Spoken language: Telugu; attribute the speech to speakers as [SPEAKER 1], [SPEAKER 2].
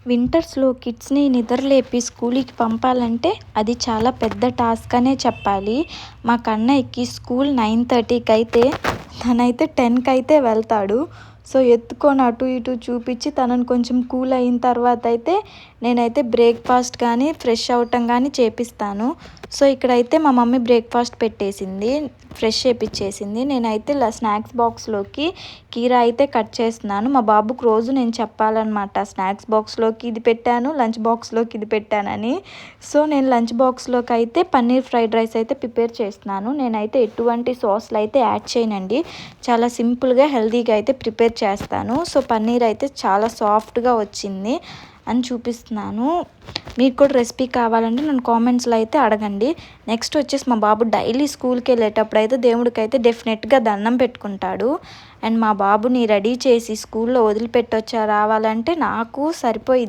[SPEAKER 1] వింటర్స్‌లో కిడ్స్‌ని నిద్రలేపి స్కూలుకి పంపాలంటే అది చాలా పెద్ద టాస్క్ అనే చెప్పాలి. మా కన్నయ్యకి స్కూల్ 9:30కి అయితే తనైతే 10కి అయితే వెళ్తాడు. సో, ఎత్తుకొని అటు ఇటు చూపించి తనని కొంచెం కూల్ అయిన తర్వాత అయితే నేనైతే బ్రేక్‌ఫాస్ట్ కానీ, ఫ్రెష్ అవ్వటం కానీ చేపిస్తాను. సో, ఇక్కడైతే మా మమ్మీ బ్రేక్‌ఫాస్ట్ పెట్టేసింది. ఫ్రెష్ చేపిచ్చేసింది. నేనైతే స్నాక్స్ బాక్స్‌లోకి కీరా అయితే కట్ చేస్తున్నాను. మా బాబుకి రోజు నేను చెప్పాలన్నమాట. స్నాక్స్ బాక్స్‌లోకి ఇది పెట్టాను, లంచ్ బాక్స్‌లోకి ఇది పెట్టానని. సో, నేను లంచ్ బాక్స్‌లోకి అయితే పన్నీర్ ఫ్రైడ్ రైస్ అయితే ప్రిపేర్ చేస్తున్నాను. నేనైతే ఎటువంటి సాస్‌లు అయితే యాడ్ చేయనండి. చాలా సింపుల్‌గా, హెల్తీగా అయితే ప్రిపేర్ చేస్తాను. సో, పన్నీర్ అయితే చాలా సాఫ్ట్‌గా వచ్చింది అని చూపిస్తున్నాను. మీకు కూడా రెసిపీ కావాలంటే నన్ను కామెంట్స్‌లో అయితే అడగండి. నెక్స్ట్ వచ్చేసి మా బాబు డైలీ స్కూల్‌కి వెళ్ళేటప్పుడు అయితే దేవుడికైతే డెఫినెట్‌గా దండం పెట్టుకుంటాడు. అండ్ మా బాబుని రెడీ చేసి స్కూల్‌లో వదిలిపెట్టొచ్చా రావాలంటే నాకు సరిపోయిద్ది.